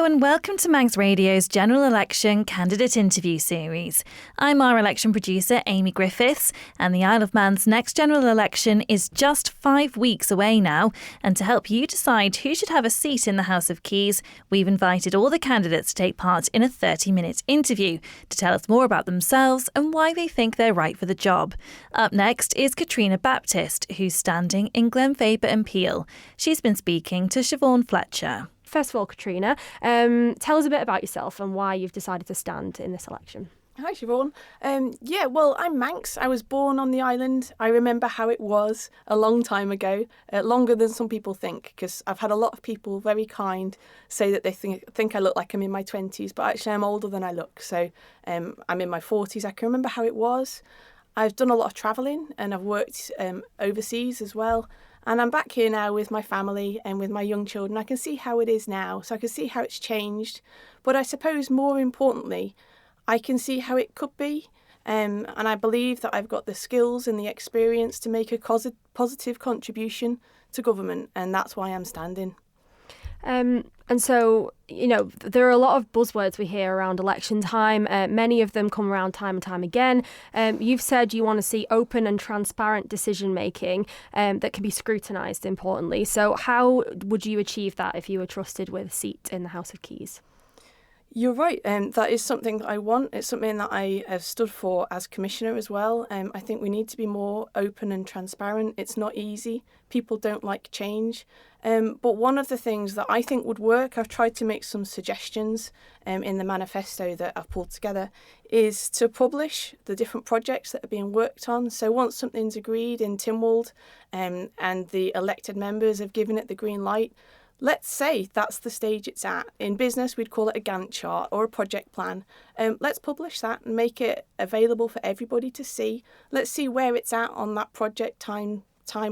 Hello and welcome to Manx Radio's General Election Candidate Interview Series. I'm our election producer, Amy Griffiths, and the Isle of Man's next general election is just 5 weeks away now. And to help you decide who should have a seat in the House of Keys, we've invited all the candidates to take part in a 30-minute interview to tell us more about themselves and why they think they're right for the job. Up next is Katryna Baptist, who's standing in Glenfaba and Peel. She's been speaking to Siobhán Fletcher. First of all, Katryna, tell us a bit about yourself and why you've decided to stand in this election. Hi, Siobhán. I'm Manx. I was born on the island. I remember how it was a long time ago, longer than some people think, because I've had a lot of people, very kind, say that they think I look like I'm in my 20s, but actually I'm older than I look. So I'm in my 40s. I can remember how it was. I've done a lot of travelling and I've worked overseas as well. And I'm back here now with my family and with my young children. I can see how it is now, so I can see how it's changed. But I suppose more importantly, I can see how it could be. And I believe that I've got the skills and the experience to make a positive contribution to government. And that's why I'm standing. And so, there are a lot of buzzwords we hear around election time. Many of them come around time and time again. You've said you want to see open and transparent decision making that can be scrutinised, importantly. So how would you achieve that if you were trusted with a seat in the House of Keys? You're right. That is something that I want. It's something that I have stood for as Commissioner as well. I think we need to be more open and transparent. It's not easy. People don't like change. But one of the things that I think would work, I've tried to make some suggestions in the manifesto that I've pulled together, is to publish the different projects that are being worked on. So once something's agreed in Tynwald and the elected members have given it the green light, let's say that's the stage it's at. In business, we'd call it a Gantt chart or a project plan. Let's publish that and make it available for everybody to see. Let's see where it's at on that project time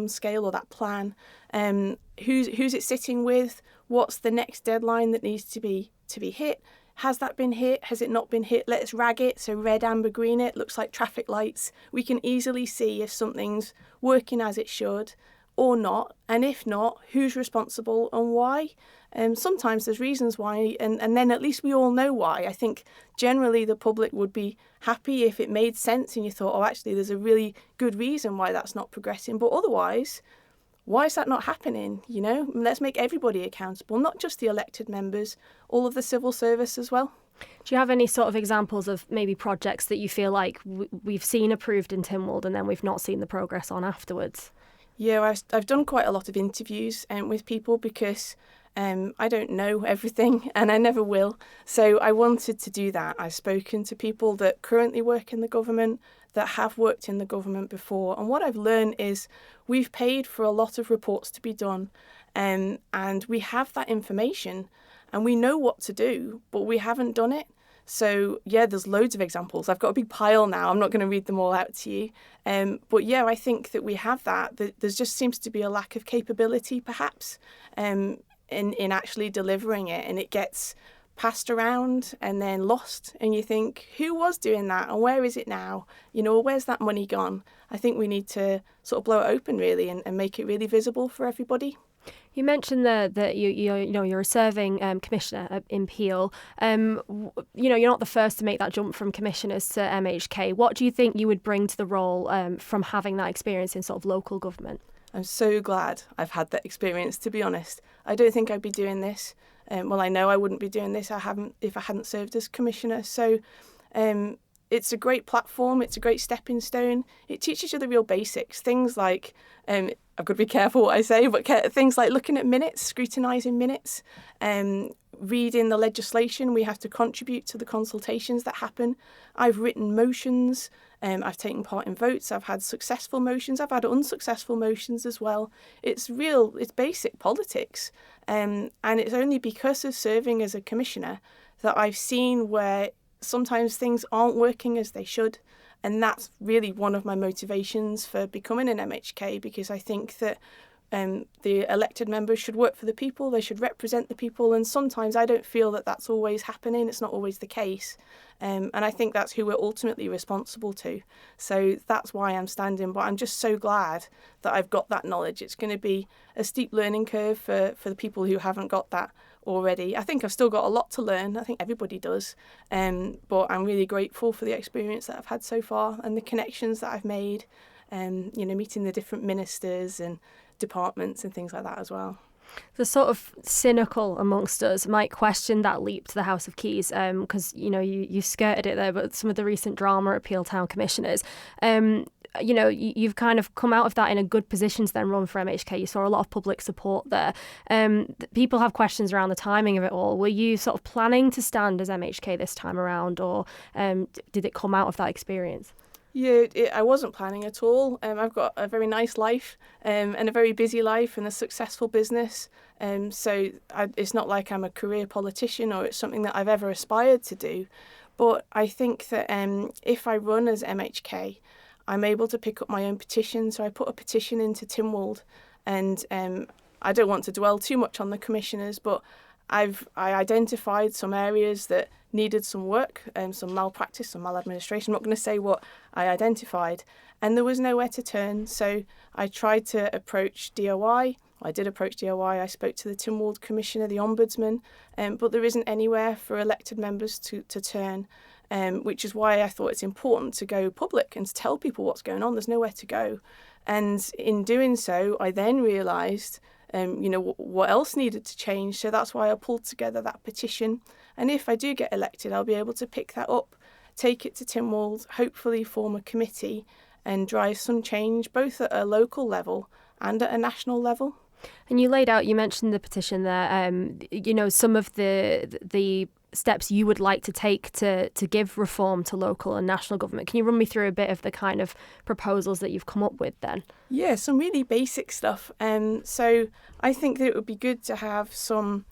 scale or that plan. Who's it sitting with? What's the next deadline that needs to be hit? Has that been hit? Has it not been hit? Let's rag it. So red, amber, green it. Looks like traffic lights. We can easily see if something's working as it should or not, and if not, who's responsible and why. Sometimes there's reasons why, and then at least we all know why. I think generally the public would be happy if it made sense and you thought, oh, actually there's a really good reason why that's not progressing, but otherwise, why is that not happening? Let's make everybody accountable, not just the elected members, all of the civil service as well. Do you have any sort of examples of maybe projects that you feel like we've seen approved in Tynwald and then we've not seen the progress on afterwards? Yeah, I've done quite a lot of interviews with people because I don't know everything and I never will. So I wanted to do that. I've spoken to people that currently work in the government, that have worked in the government before. And what I've learned is we've paid for a lot of reports to be done and we have that information and we know what to do, but we haven't done it. So, yeah, there's loads of examples. I've got a big pile now. I'm not going to read them all out to you. But, yeah, I think that we have that. There just seems to be a lack of capability, perhaps, in actually delivering it. And it gets passed around and then lost. And you think, who was doing that? And where is it now? Where's that money gone? I think we need to sort of blow it open, really, and make it really visible for everybody. You mentioned that you're a serving commissioner in Peel. You're not the first to make that jump from commissioners to MHK. What do you think you would bring to the role from having that experience in sort of local government? I'm so glad I've had that experience, to be honest. I don't think I'd be doing this. I know I wouldn't be doing this if I hadn't served as commissioner. So it's a great platform. It's a great stepping stone. It teaches you the real basics. Things like, I've got to be careful what I say, but things like looking at minutes, scrutinising minutes, reading the legislation. We have to contribute to the consultations that happen. I've written motions. I've taken part in votes. I've had successful motions. I've had unsuccessful motions as well. It's basic politics. And it's only because of serving as a commissioner that I've seen where sometimes things aren't working as they should. And that's really one of my motivations for becoming an MHK, because I think that the elected members should work for the people, they should represent the people, and sometimes I don't feel that that's always happening, it's not always the case. And I think that's who we're ultimately responsible to. So that's why I'm standing, but I'm just so glad that I've got that knowledge. It's going to be a steep learning curve for the people who haven't got that already. I think I've still got a lot to learn. I think everybody does. But I'm really grateful for the experience that I've had so far and the connections that I've made, meeting the different ministers and departments and things like that as well. The sort of cynical amongst us might question that leap to the House of Keys because, you skirted it there, but some of the recent drama at Peel Town Commissioners, you've kind of come out of that in a good position to then run for MHK. You saw a lot of public support there. People have questions around the timing of it all. Were you sort of planning to stand as MHK this time around, or did it come out of that experience? Yeah, I wasn't planning at all. I've got a very nice life and a very busy life and a successful business. It's not like I'm a career politician or it's something that I've ever aspired to do. But I think that if I run as MHK, I'm able to pick up my own petition. So I put a petition into Tynwald, and I don't want to dwell too much on the commissioners, but I identified some areas that needed some work, some malpractice, some maladministration. I'm not going to say what I identified. And there was nowhere to turn. So I tried to approach DOI. I did approach DOI. I spoke to the Tynwald Commissioner, the Ombudsman, but there isn't anywhere for elected members to turn, which is why I thought it's important to go public and to tell people what's going on. There's nowhere to go. And in doing so, I then realised what else needed to change. So that's why I pulled together that petition. And if I do get elected, I'll be able to pick that up, take it to Tynwald, hopefully form a committee and drive some change, both at a local level and at a national level. And you mentioned the petition there, some of the steps you would like to take to give reform to local and national government. Can you run me through a bit of the kind of proposals that you've come up with then? Yeah, some really basic stuff. So I think that it would be good to have some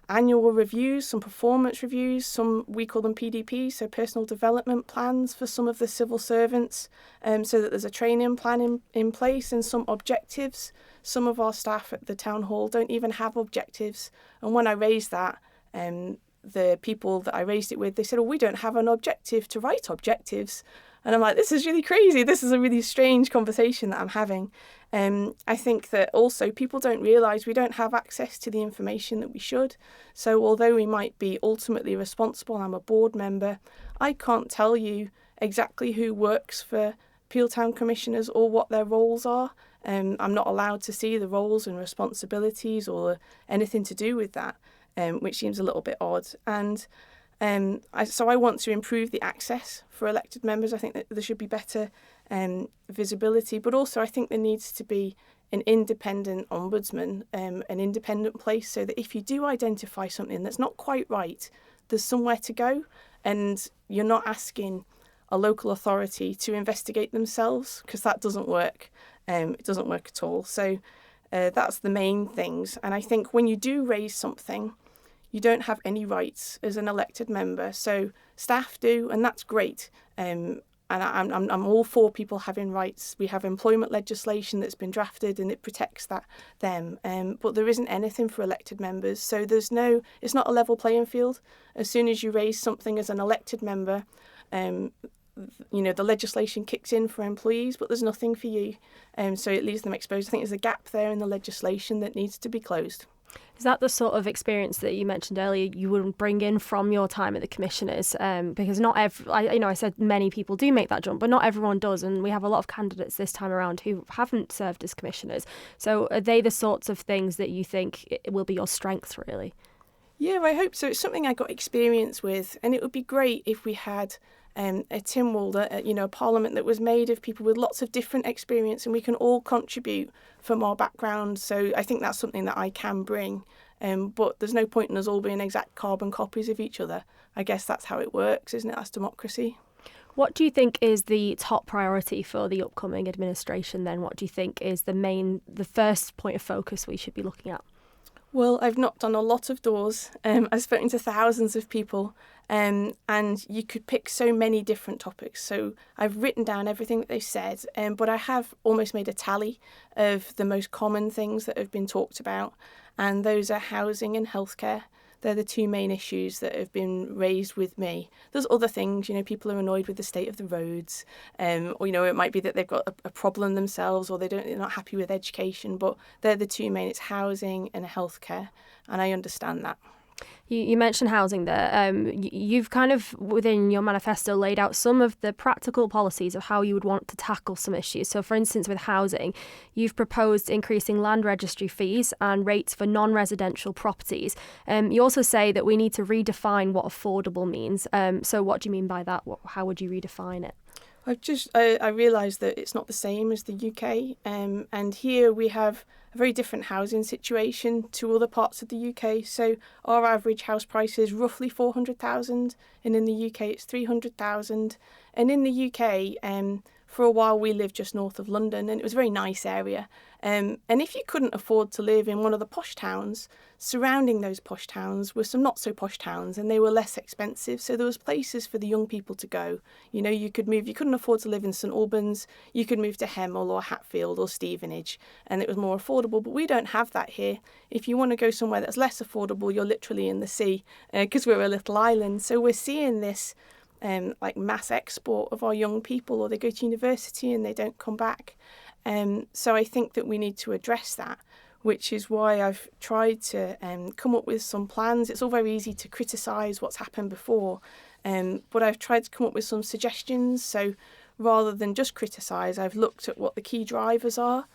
annual reviews, some performance reviews, we call them PDPs, so personal development plans for some of the civil servants, so that there's a training plan in place and some objectives. Some of our staff at the town hall don't even have objectives. And when I raised that, the people that I raised it with, they said, we don't have an objective to write objectives. And I'm like, this is really crazy. This is a really strange conversation that I'm having. I think that also people don't realise we don't have access to the information that we should. So although we might be ultimately responsible, I'm a board member, I can't tell you exactly who works for Peel Town Commissioners or what their roles are. I'm not allowed to see the roles and responsibilities or anything to do with that, which seems a little bit odd. And so I want to improve the access for elected members. I think that there should be better visibility, but also I think there needs to be an independent ombudsman, an independent place, so that if you do identify something that's not quite right, there's somewhere to go and you're not asking a local authority to investigate themselves, because that doesn't work. It doesn't work at all. So that's the main things. And I think when you do raise something, you don't have any rights as an elected member. So staff do, and that's great. And I'm all for people having rights. We have employment legislation that's been drafted and it protects them. But there isn't anything for elected members. So it's not a level playing field. As soon as you raise something as an elected member, the legislation kicks in for employees, but there's nothing for you. So it leaves them exposed. I think there's a gap there in the legislation that needs to be closed. Is that the sort of experience that you mentioned earlier you would bring in from your time at the commissioners? Because not I said many people do make that jump, but not everyone does, and we have a lot of candidates this time around who haven't served as commissioners. So are they the sorts of things that you think it will be your strengths, really? Yeah, I hope so. It's something I got experience with, and it would be great if we had a Tynwald, a parliament that was made of people with lots of different experience, and we can all contribute from our background. So I think that's something that I can bring. But there's no point in us all being exact carbon copies of each other. I guess that's how it works, isn't it? That's democracy. What do you think is the top priority for the upcoming administration then? What do you think is the first point of focus we should be looking at? Well, I've knocked on a lot of doors. I've spoken to thousands of people, and you could pick so many different topics. So I've written down everything that they've said, but I have almost made a tally of the most common things that have been talked about, and those are housing and healthcare. They're the two main issues that have been raised with me. There's other things, people are annoyed with the state of the roads, or, it might be that they've got a problem themselves, or they're not happy with education, but they're the two main. It's housing and healthcare, and I understand that. You mentioned housing there. You've kind of, within your manifesto, laid out some of the practical policies of how you would want to tackle some issues. So, for instance, with housing, you've proposed increasing land registry fees and rates for non-residential properties. You also say that we need to redefine what affordable means. So what do you mean by that? How would you redefine it? I realised that it's not the same as the UK, and here we have a very different housing situation to other parts of the UK. So our average house price is roughly 400,000, and in the UK it's 300,000. And in the UK, for a while we lived just north of London, and it was a very nice area. And if you couldn't afford to live in one of the posh towns, surrounding those posh towns were some not so posh towns, and they were less expensive. So there was places for the young people to go. You could move. You couldn't afford to live in St Albans, you could move to Hemel or Hatfield or Stevenage, and it was more affordable. But we don't have that here. If you want to go somewhere that's less affordable, you're literally in the sea, because we're a little island. So we're seeing this like mass export of our young people, or they go to university and they don't come back. So I think that we need to address that, which is why I've tried to come up with some plans. It's all very easy to criticise what's happened before, but I've tried to come up with some suggestions. So rather than just criticise, I've looked at what the key drivers are,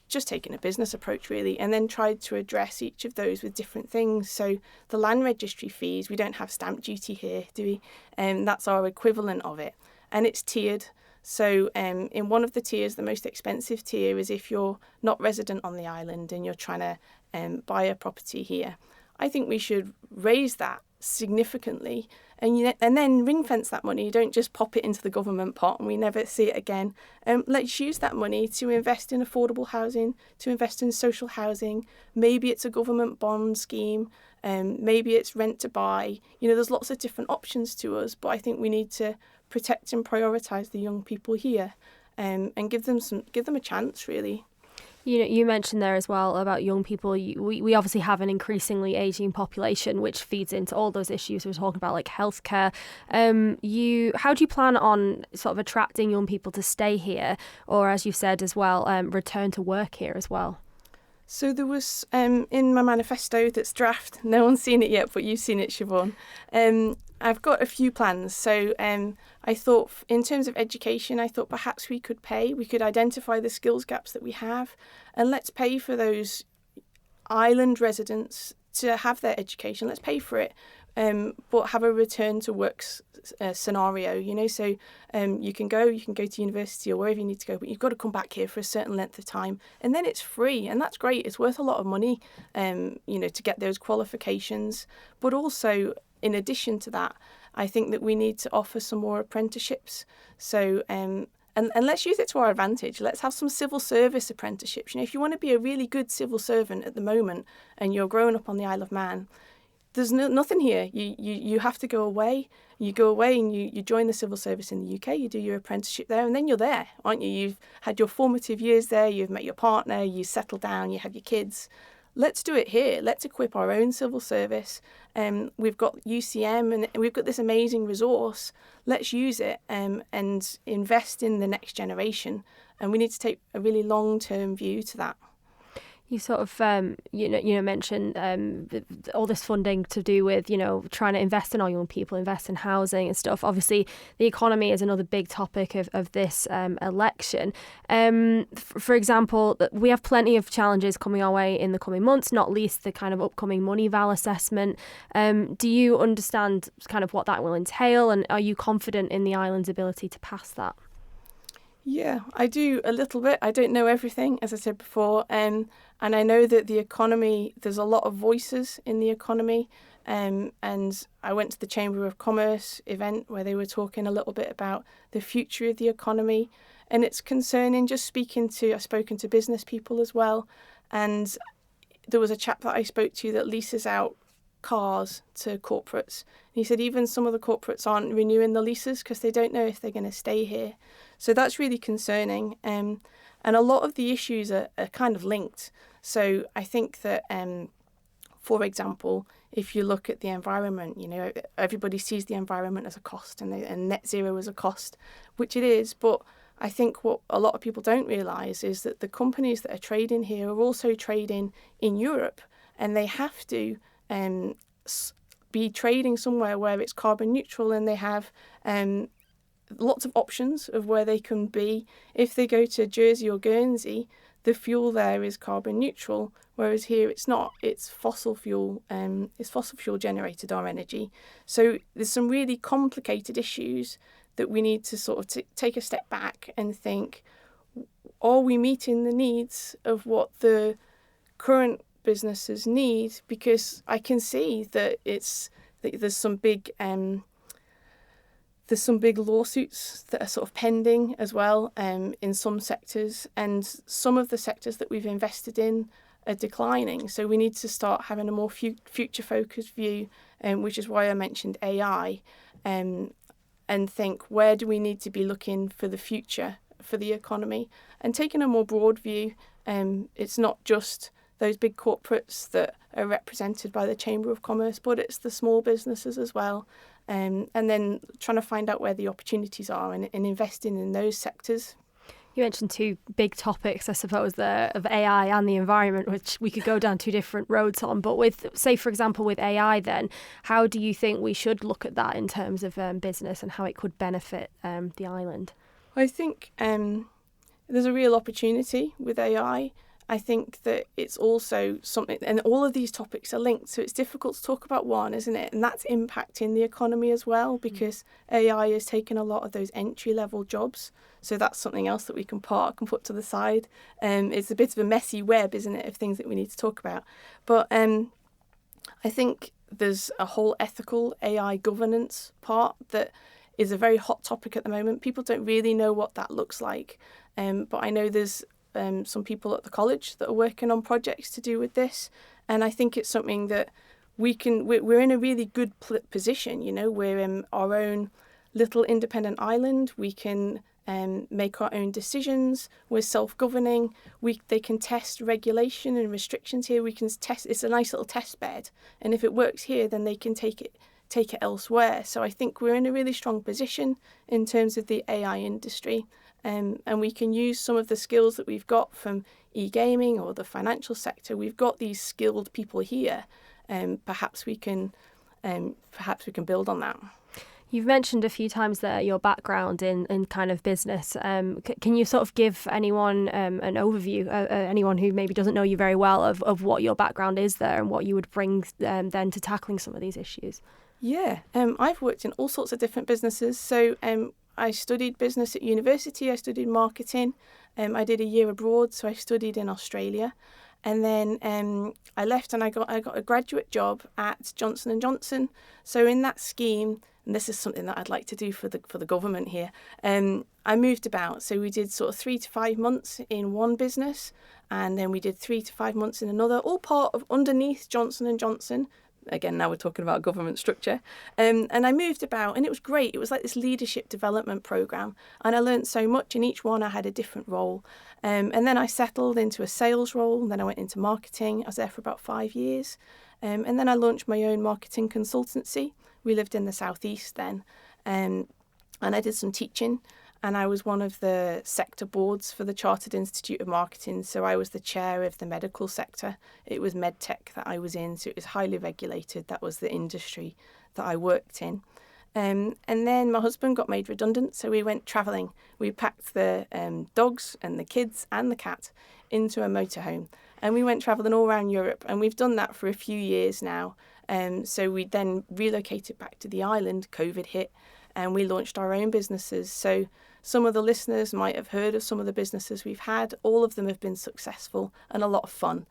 just taking a business approach really, and then tried to address each of those with different things. So the land registry fees, we don't have stamp duty here, do we? That's our equivalent of it, and it's tiered. So in one of the tiers, the most expensive tier is if you're not resident on the island and you're trying to buy a property here. I think we should raise that significantly and then ring fence that money. You don't just pop it into the government pot and we never see it again. Let's use that money to invest in affordable housing, to invest in social housing. Maybe it's a government bond scheme. Maybe it's rent to buy. There's lots of different options to us, but I think we need to protect and prioritise the young people here, and give them a chance really. You mentioned there as well about young people. We obviously have an increasingly ageing population, which feeds into all those issues we're talking about, like healthcare. How do you plan on sort of attracting young people to stay here, or as you said as well, return to work here as well? So there was, in my manifesto that's draft, no one's seen it yet, but you've seen it, Siobhán. I've got a few plans. So I thought in terms of education, I thought perhaps we could identify the skills gaps that we have, and let's pay for those island residents to have their education. Let's pay for it, but have a return to work scenario, so you can go to university or wherever you need to go, but you've got to come back here for a certain length of time, and then it's free, and that's great. It's worth a lot of money, to get those qualifications. But also, in addition to that, I think that we need to offer some more apprenticeships. So, and let's use it to our advantage. Let's have some civil service apprenticeships. If you want to be a really good civil servant at the moment and you're growing up on the Isle of Man, there's nothing here. You have to go away. You go away and you join the civil service in the UK. You do your apprenticeship there, and then you're there, aren't you? You've had your formative years there. You've met your partner. You settle down. You have your kids. Let's do it here. Let's equip our own civil service. We've got UCM and we've got this amazing resource. Let's use it and invest in the next generation. And we need to take a really long-term view to that. You sort of, mentioned all this funding to do with, trying to invest in our young people, invest in housing and stuff. Obviously, the economy is another big topic of this election. For example, we have plenty of challenges coming our way in the coming months, not least the kind of upcoming money val assessment. Do you understand kind of what that will entail, and are you confident in the island's ability to pass that? Yeah, I do a little bit. I don't know everything, as I said before. And I know that the economy, there's a lot of voices in the economy. And I went to the Chamber of Commerce event where they were talking a little bit about the future of the economy. And it's concerning I've spoken to business people as well. And there was a chap that I spoke to that leases out cars to corporates. And he said even some of the corporates aren't renewing the leases because they don't know if they're going to stay here. So that's really concerning. And a lot of the issues are kind of linked. So I think that, for example, if you look at the environment, everybody sees the environment as a cost and net zero as a cost, which it is. But I think what a lot of people don't realise is that the companies that are trading here are also trading in Europe, and they have to be trading somewhere where it's carbon neutral, and they have lots of options of where they can be. If they go to Jersey or Guernsey, the fuel there is carbon neutral, whereas here it's not. It's fossil fuel. It's fossil fuel generated, our energy. So there's some really complicated issues that we need to sort of take a step back and think, are we meeting the needs of what the current businesses need? Because I can see that there's some big lawsuits that are sort of pending as well in some sectors, and some of the sectors that we've invested in are declining. So we need to start having a more future-focused view, which is why I mentioned AI, and think, where do we need to be looking for the future for the economy, and taking a more broad view. It's not just those big corporates that are represented by the Chamber of Commerce, but it's the small businesses as well. And then trying to find out where the opportunities are and investing in those sectors. You mentioned two big topics, I suppose, of AI and the environment, which we could go down two different roads on. But with, say, for example, with AI then, how do you think we should look at that in terms of business and how it could benefit the island? I think there's a real opportunity with AI. I think that it's also something, and all of these topics are linked, so it's difficult to talk about one, isn't it? And that's impacting the economy as well, because AI is taking a lot of those entry-level jobs. So that's something else that we can park and put to the side. It's a bit of a messy web, isn't it, of things that we need to talk about. But I think there's a whole ethical AI governance part that is a very hot topic at the moment. People don't really know what that looks like. But I know there's some people at the college that are working on projects to do with this, and I think it's something that we're in a really good position. We're in our own little independent island. We can make our own decisions. We're self-governing. They can test regulation and restrictions here. We can test. It's a nice little test bed, and if it works here, then they can take it elsewhere. So I think we're in a really strong position in terms of the AI industry. And we can use some of the skills that we've got from e-gaming or the financial sector. We've got these skilled people here, and perhaps we can build on that. You've mentioned a few times there your background in kind of business. Can you sort of give anyone an overview, anyone who maybe doesn't know you very well, of what your background is there and what you would bring then to tackling some of these issues? Yeah, I've worked in all sorts of different businesses. So I studied business at university. I studied marketing. I did a year abroad, so I studied in Australia, and then I left and I got a graduate job at Johnson & Johnson. So in that scheme, and this is something that I'd like to do for the government here, I moved about. So we did sort of 3 to 5 months in one business, and then we did 3 to 5 months in another, all part of underneath Johnson & Johnson. Again, now we're talking about government structure. And I moved about, and it was great. It was like this leadership development programme, and I learned so much. In each one, I had a different role. And then I settled into a sales role, and then I went into marketing. I was there for about 5 years. And then I launched my own marketing consultancy. We lived in the southeast then. And I did some teaching. And I was one of the sector boards for the Chartered Institute of Marketing. So I was the chair of the medical sector. It was medtech that I was in, so it was highly regulated. That was the industry that I worked in. And then my husband got made redundant, so we went travelling. We packed the dogs and the kids and the cat into a motorhome. And we went travelling all around Europe. And we've done that for a few years now. So we then relocated back to the island. COVID hit, and we launched our own businesses. So some of the listeners might have heard of some of the businesses we've had. All of them have been successful and a lot of fun.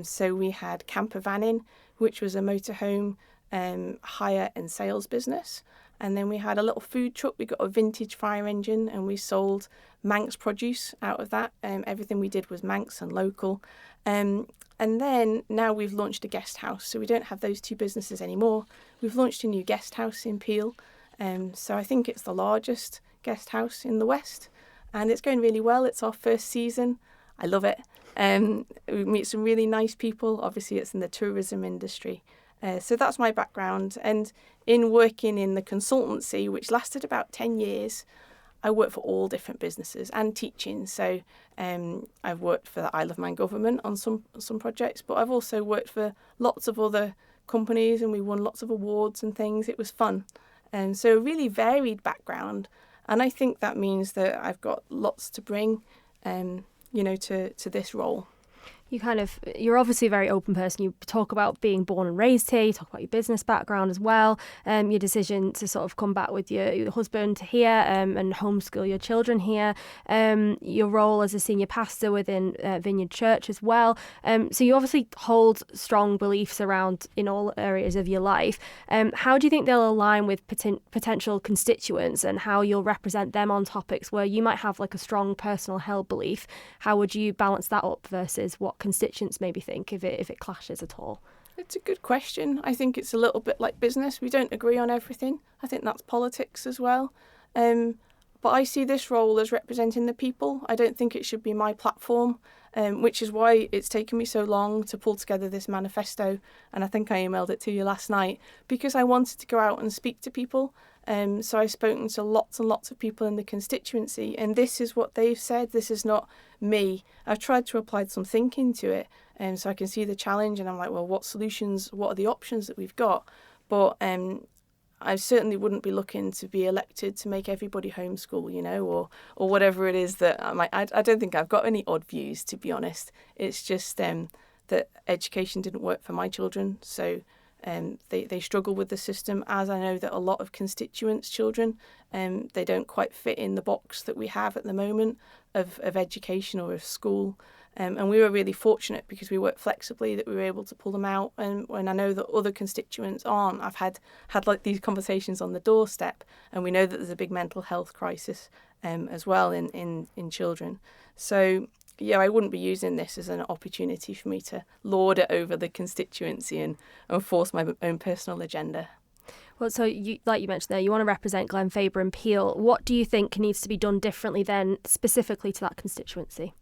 So we had Camper Vanning, which was a motorhome hire and sales business. And then we had a little food truck. We got a vintage fire engine, and we sold Manx produce out of that. Everything we did was Manx and local. And then now we've launched a guest house. So we don't have those two businesses anymore. We've launched a new guest house in Peel. So I think it's the largest guest house in the West, and it's going really well. It's our first season. I love it. We meet some really nice people. Obviously, it's in the tourism industry. So that's my background. And in working in the consultancy, which lasted about 10 years, I worked for all different businesses and teaching. So I've worked for the Isle of Man government on some projects, but I've also worked for lots of other companies, and we won lots of awards and things. It was fun. And so a really varied background. And I think that means that I've got lots to bring, to this role. You're obviously a very open person. You talk about being born and raised here. You talk about your business background as well. Your decision to sort of come back with your husband here and homeschool your children here. Your role as a senior pastor within Vineyard Church as well. So you obviously hold strong beliefs around in all areas of your life. How do you think they'll align with potential constituents, and how you'll represent them on topics where you might have like a strong personal held belief? How would you balance that up versus what constituents maybe think if it clashes at all? It's a good question. I think it's a little bit like business. We don't agree on everything. I think that's politics as well. But I see this role as representing the people. I don't think it should be my platform, which is why it's taken me so long to pull together this manifesto. And I think I emailed it to you last night, because I wanted to go out and speak to people. So I've spoken to lots and lots of people in the constituency, and this is what they've said. This is not me. I've tried to apply some thinking to it, so I can see the challenge, and I'm like, well, what solutions, what are the options that we've got? But I certainly wouldn't be looking to be elected to make everybody homeschool, or whatever it is that I don't think I've got any odd views, to be honest. It's just that education didn't work for my children, so they struggle with the system, as I know that a lot of constituents' children, they don't quite fit in the box that we have at the moment of education or of school. And we were really fortunate, because we worked flexibly, that we were able to pull them out. And when I know that other constituents aren't, I've had like these conversations on the doorstep, and we know that there's a big mental health crisis as well in children. So yeah, I wouldn't be using this as an opportunity for me to lord it over the constituency and force my own personal agenda. Well, so like you mentioned there, you want to represent Glenfaba and Peel. What do you think needs to be done differently then, specifically to that constituency?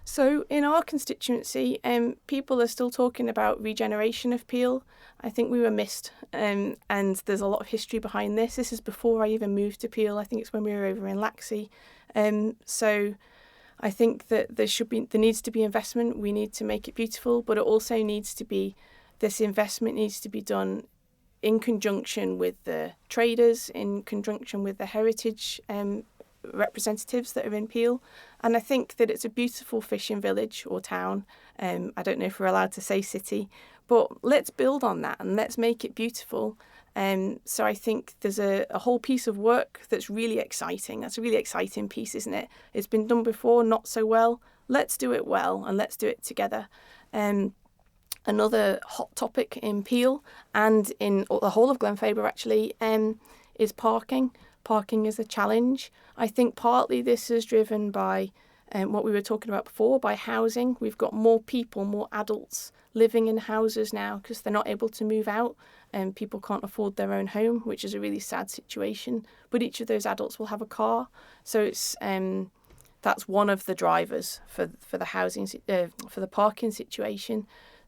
So in our constituency, people are still talking about regeneration of Peel. I think we were missed, and there's a lot of history behind this. This is before I even moved to Peel. I think it's when we were over in Laxey. So I think that there needs to be investment. We need to make it beautiful, but it also this investment needs to be done in conjunction with the traders, in conjunction with the heritage representatives that are in Peel. And I think that it's a beautiful fishing village or town. I don't know if we're allowed to say city, but let's build on that and let's make it beautiful. So I think there's a whole piece of work that's really exciting. That's a really exciting piece, isn't it? It's been done before, not so well. Let's do it well, and let's do it together. Another hot topic in Peel and in the whole of Glenfaba actually is parking. Parking is a challenge. I think partly this is driven by what we were talking about before, by housing. We've got more people, more adults living in houses now because they're not able to move out, and people can't afford their own home, which is a really sad situation. But each of those adults will have a car, so it's that's one of the drivers for the housing for the parking situation.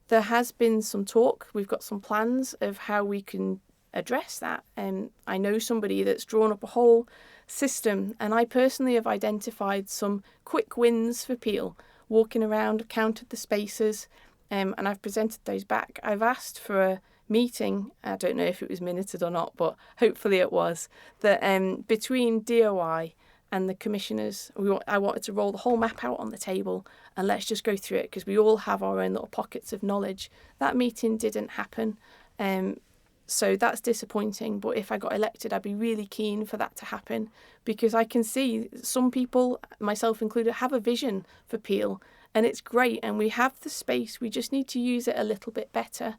There has been some talk. We've got some plans of how we can address that. I know somebody that's drawn up a whole system, and I personally have identified some quick wins for Peel, walking around, counted the spaces, and I've presented those back. I've asked for a meeting, I don't know if it was minuted or not, but hopefully it was, that between DOI and the commissioners, I wanted to roll the whole map out on the table and let's just go through it, because we all have our own little pockets of knowledge. That meeting didn't happen. So that's disappointing, but if I got elected, I'd be really keen for that to happen, because I can see some people, myself included, have a vision for Peel, and it's great, and we have the space, we just need to use it a little bit better.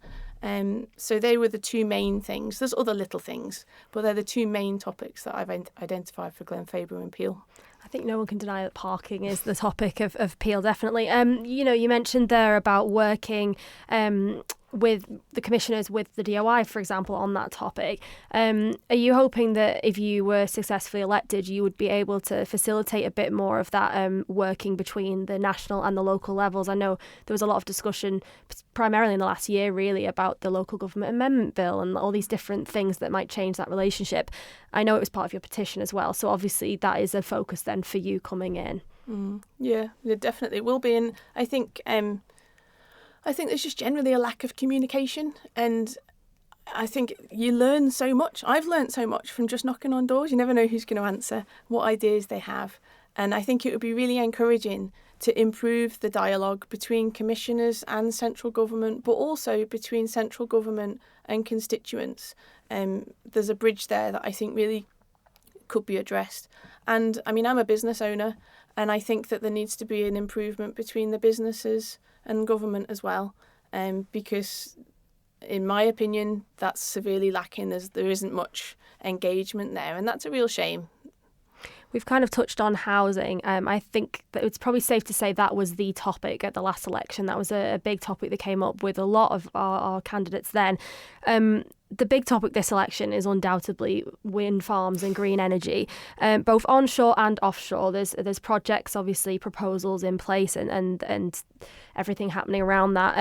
So they were the two main things. There's other little things, but they're the two main topics that I've identified for Glenfaba and Peel. I think no one can deny that parking is the topic of Peel, definitely. You mentioned there about working with the commissioners, with the DOI, for example, on that topic. Are you hoping that if you were successfully elected, you would be able to facilitate a bit more of that working between the national and the local levels? I know there was a lot of discussion, primarily in the last year, really, about the local government amendment bill and all these different things that might change that relationship. I know it was part of your petition as well, so obviously that is a focus then for you coming in. Yeah, it definitely will be. And I think there's just generally a lack of communication, and I think you learn so much. I've learned so much from just knocking on doors. You never know who's going to answer, what ideas they have. And I think it would be really encouraging to improve the dialogue between commissioners and central government, but also between central government and constituents. There's a bridge there that I think really could be addressed. And I mean, I'm a business owner, and I think that there needs to be an improvement between the businesses and government as well, because in my opinion that's severely lacking. There isn't much engagement there, and that's a real shame. We've kind of touched on housing. I think that it's probably safe to say that was the topic at the last election. That was a big topic that came up with a lot of our candidates then. The big topic this election is undoubtedly wind farms and green energy, both onshore and offshore. There's projects, obviously, proposals in place and everything happening around that.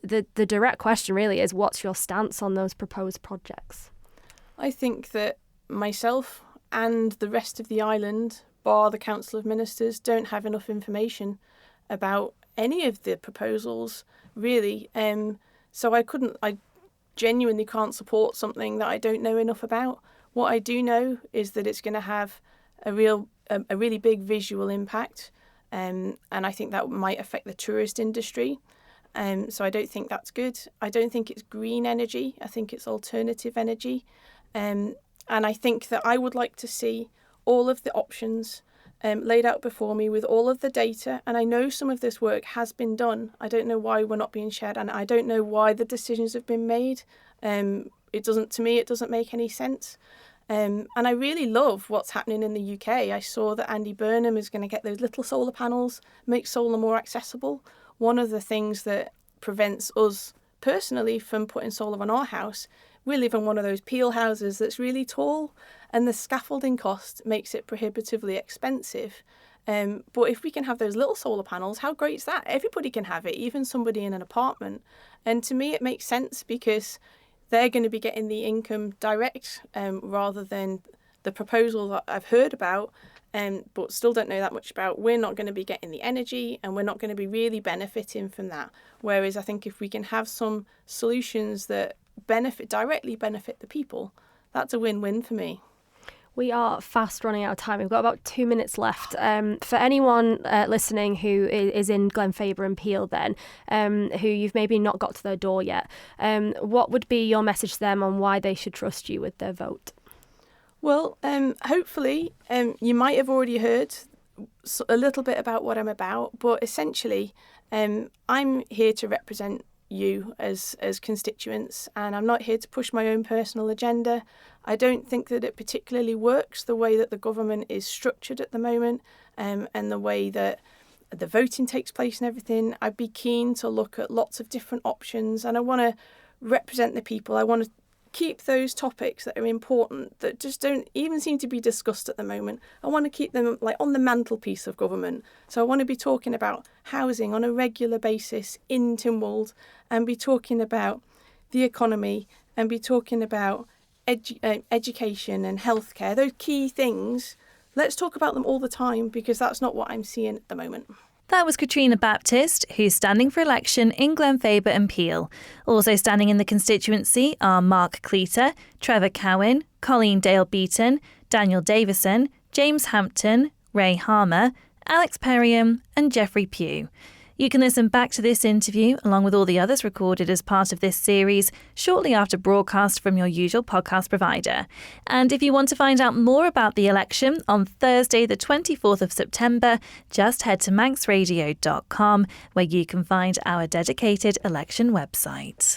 The direct question really is, what's your stance on those proposed projects? I think that myself and the rest of the island, bar the Council of Ministers, don't have enough information about any of the proposals, really. So I genuinely can't support something that I don't know enough about. What I do know is that it's going to have a really big visual impact, and I think that might affect the tourist industry. So I don't think that's good. I don't think it's green energy. I think it's alternative energy. And I think that I would like to see all of the options laid out before me with all of the data. And I know some of this work has been done. I don't know why we're not being shared, and I don't know why the decisions have been made. It doesn't make any sense. And I really love what's happening in the UK. I saw that Andy Burnham is going to get those little solar panels, make solar more accessible. One of the things that prevents us personally from putting solar on our house, we live in one of those Peel houses that's really tall, and the scaffolding cost makes it prohibitively expensive. But if we can have those little solar panels, how great is that? Everybody can have it, even somebody in an apartment. And to me, it makes sense because they're going to be getting the income direct rather than the proposal that I've heard about, but still don't know that much about. We're not going to be getting the energy, and we're not going to be really benefiting from that. Whereas I think if we can have some solutions that directly benefit the people, that's a win-win for me. We are fast running out of time. We've got about 2 minutes left. For anyone listening who is in Glenfaba and Peel then, who you've maybe not got to their door yet, what would be your message to them on why they should trust you with their vote? Well, hopefully you might have already heard a little bit about what I'm about, but essentially I'm here to represent you as constituents, and I'm not here to push my own personal agenda. I don't think that it particularly works the way that the government is structured at the moment, and the way that the voting takes place and everything. I'd be keen to look at lots of different options, and I want to represent the people. I want to keep those topics that are important, that just don't even seem to be discussed at the moment. I want to keep them like on the mantelpiece of government. So I want to be talking about housing on a regular basis in Tynwald, and be talking about the economy, and be talking about education and healthcare. Those key things, let's talk about them all the time, because that's not what I'm seeing at the moment. That was Katryna Baptist, who's standing for election in Glenfaba and Peel. Also standing in the constituency are Mark Cleator, Trevor Cowan, Colleen Dale-Beeton, Daniel Davison, James Hampton, Ray Harmer, Alex Perriam and Geoffrey Pugh. You can listen back to this interview, along with all the others recorded as part of this series, shortly after broadcast from your usual podcast provider. And if you want to find out more about the election on Thursday, the 24th of September, just head to manxradio.com, where you can find our dedicated election website.